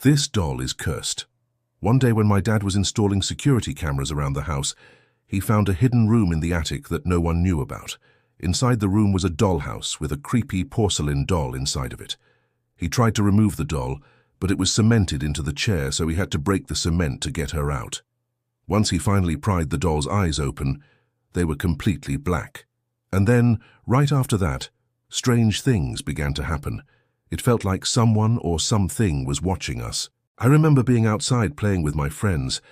This doll is cursed. One day when my dad was installing security cameras around the house, he found a hidden room in the attic that no one knew about. Inside the room was a dollhouse with a creepy porcelain doll inside of it. He tried to remove the doll, but it was cemented into the chair, so he had to break the cement to get her out. Once he finally pried the doll's eyes open, they were completely black. And then, right after that, strange things began to happen. It felt like someone or something was watching us. I remember being outside playing with my friends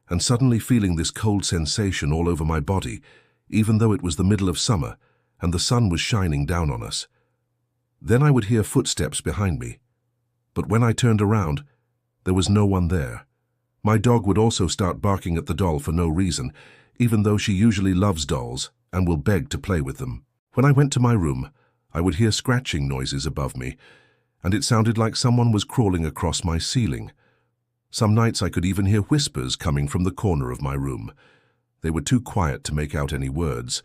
and suddenly feeling this cold sensation all over my body, even though it was the middle of summer and the sun was shining down on us. Then I would hear footsteps behind me. But when I turned around, there was no one there. My dog would also start barking at the doll for no reason, even though she usually loves dolls and will beg to play with them. When I went to my room, I would hear scratching noises above me, and it sounded like someone was crawling across my ceiling. Some nights I could even hear whispers coming from the corner of my room. They were too quiet to make out any words.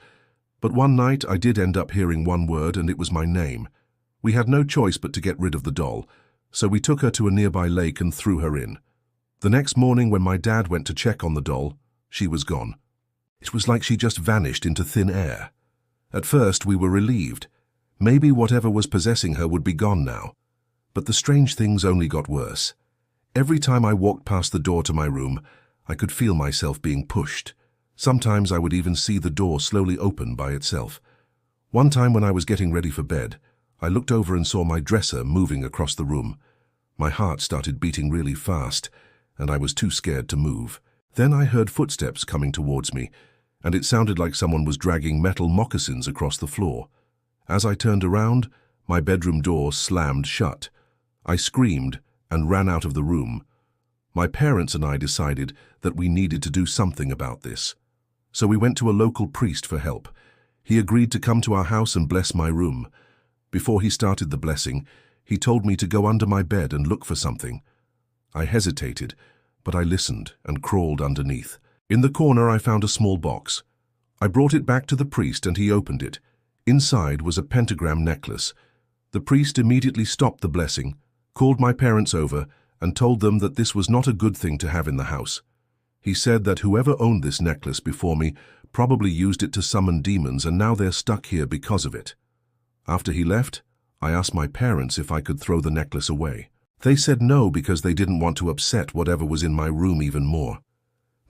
But one night I did end up hearing one word, and it was my name. We had no choice but to get rid of the doll, so we took her to a nearby lake and threw her in. The next morning when my dad went to check on the doll, she was gone. It was like she just vanished into thin air. At first we were relieved. Maybe whatever was possessing her would be gone now. But the strange things only got worse. Every time I walked past the door to my room, I could feel myself being pushed. Sometimes I would even see the door slowly open by itself. One time when I was getting ready for bed, I looked over and saw my dresser moving across the room. My heart started beating really fast, and I was too scared to move. Then I heard footsteps coming towards me, and it sounded like someone was dragging metal moccasins across the floor. As I turned around, my bedroom door slammed shut. I screamed and ran out of the room. My parents and I decided that we needed to do something about this. So we went to a local priest for help. He agreed to come to our house and bless my room. Before he started the blessing, he told me to go under my bed and look for something. I hesitated, but I listened and crawled underneath. In the corner I found a small box. I brought it back to the priest and he opened it. Inside was a pentagram necklace. The priest immediately stopped the blessing, called my parents over, and told them that this was not a good thing to have in the house. He said that whoever owned this necklace before me probably used it to summon demons, and now they're stuck here because of it. After he left, I asked my parents if I could throw the necklace away. They said no because they didn't want to upset whatever was in my room even more.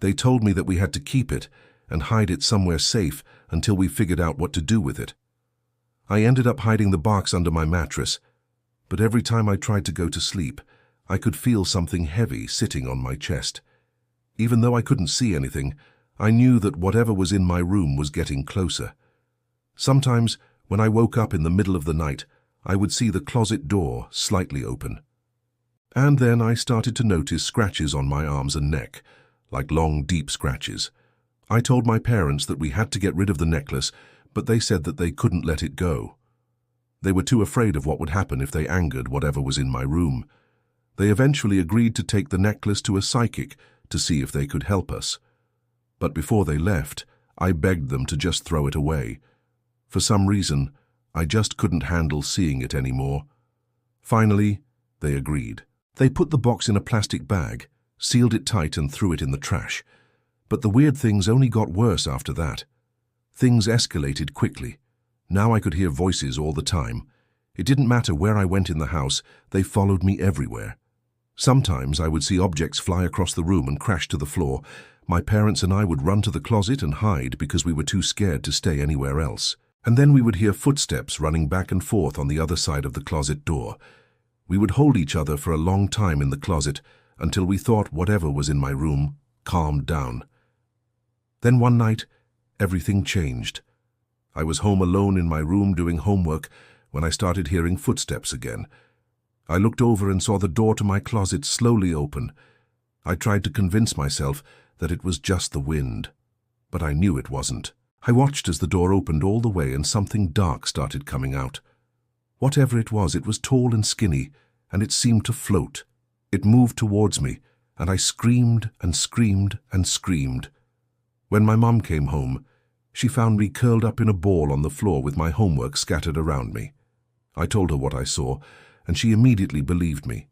They told me that we had to keep it and hide it somewhere safe until we figured out what to do with it. I ended up hiding the box under my mattress, but every time I tried to go to sleep, I could feel something heavy sitting on my chest. Even though I couldn't see anything, I knew that whatever was in my room was getting closer. Sometimes, when I woke up in the middle of the night, I would see the closet door slightly open. And then I started to notice scratches on my arms and neck, like long, deep scratches. I told my parents that we had to get rid of the necklace, but they said that they couldn't let it go. They were too afraid of what would happen if they angered whatever was in my room. They eventually agreed to take the necklace to a psychic to see if they could help us. But before they left, I begged them to just throw it away. For some reason, I just couldn't handle seeing it anymore. Finally, they agreed. They put the box in a plastic bag, sealed it tight and threw it in the trash. But the weird things only got worse after that. Things escalated quickly. Now I could hear voices all the time. It didn't matter where I went in the house, they followed me everywhere. Sometimes I would see objects fly across the room and crash to the floor. My parents and I would run to the closet and hide because we were too scared to stay anywhere else. And then we would hear footsteps running back and forth on the other side of the closet door. We would hold each other for a long time in the closet until we thought whatever was in my room calmed down. Then one night, everything changed. I was home alone in my room doing homework when I started hearing footsteps again. I looked over and saw the door to my closet slowly open. I tried to convince myself that it was just the wind, but I knew it wasn't. I watched as the door opened all the way and something dark started coming out. Whatever it was tall and skinny, and it seemed to float. It moved towards me, and I screamed and screamed and screamed. When my mom came home, she found me curled up in a ball on the floor with my homework scattered around me. I told her what I saw, and she immediately believed me.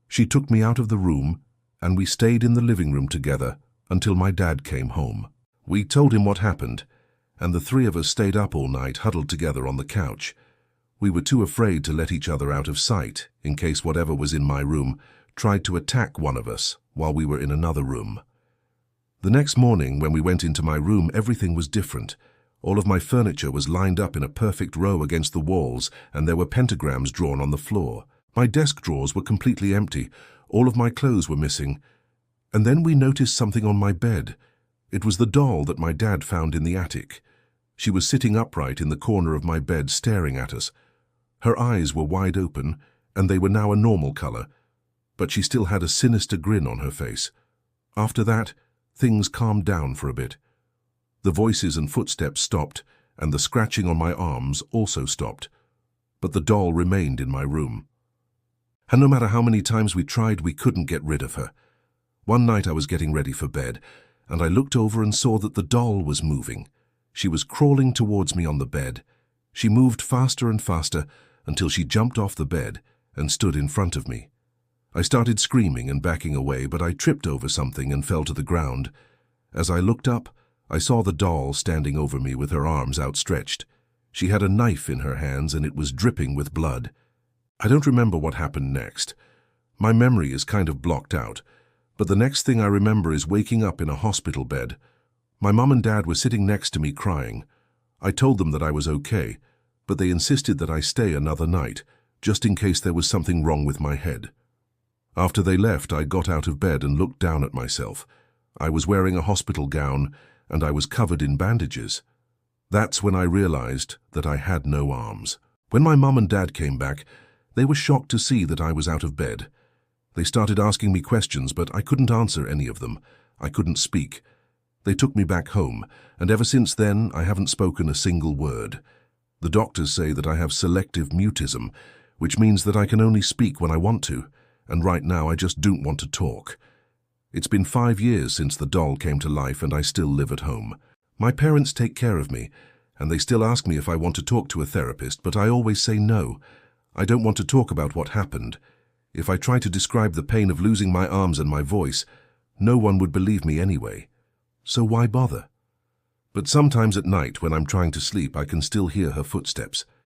She took me out of the room, and we stayed in the living room together until my dad came home. We told him what happened, and the three of us stayed up all night huddled together on the couch. We were too afraid to let each other out of sight in case whatever was in my room tried to attack one of us while we were in another room. The next morning, when we went into my room, everything was different. All of my furniture was lined up in a perfect row against the walls, and there were pentagrams drawn on the floor. My desk drawers were completely empty. All of my clothes were missing. And then we noticed something on my bed. It was the doll that my dad found in the attic. She was sitting upright in the corner of my bed, staring at us. Her eyes were wide open, and they were now a normal color, but she still had a sinister grin on her face. After that, things calmed down for a bit. The voices and footsteps stopped, and the scratching on my arms also stopped. But the doll remained in my room. And no matter how many times we tried, we couldn't get rid of her. One night I was getting ready for bed, and I looked over and saw that the doll was moving. She was crawling towards me on the bed. She moved faster and faster until she jumped off the bed and stood in front of me. I started screaming and backing away, but I tripped over something and fell to the ground. As I looked up, I saw the doll standing over me with her arms outstretched. She had a knife in her hands and it was dripping with blood. I don't remember what happened next. My memory is kind of blocked out, but the next thing I remember is waking up in a hospital bed. My mom and dad were sitting next to me crying. I told them that I was okay, but they insisted that I stay another night, just in case there was something wrong with my head. After they left, I got out of bed and looked down at myself. I was wearing a hospital gown, and I was covered in bandages. That's when I realized that I had no arms. When my mom and dad came back, they were shocked to see that I was out of bed. They started asking me questions, but I couldn't answer any of them. I couldn't speak. They took me back home, and ever since then, I haven't spoken a single word. The doctors say that I have selective mutism, which means that I can only speak when I want to, and right now I just don't want to talk. It's been 5 years since the doll came to life, and I still live at home. My parents take care of me, and they still ask me if I want to talk to a therapist, but I always say no. I don't want to talk about what happened. If I try to describe the pain of losing my arms and my voice, no one would believe me anyway. So why bother? But sometimes at night when I'm trying to sleep, I can still hear her footsteps.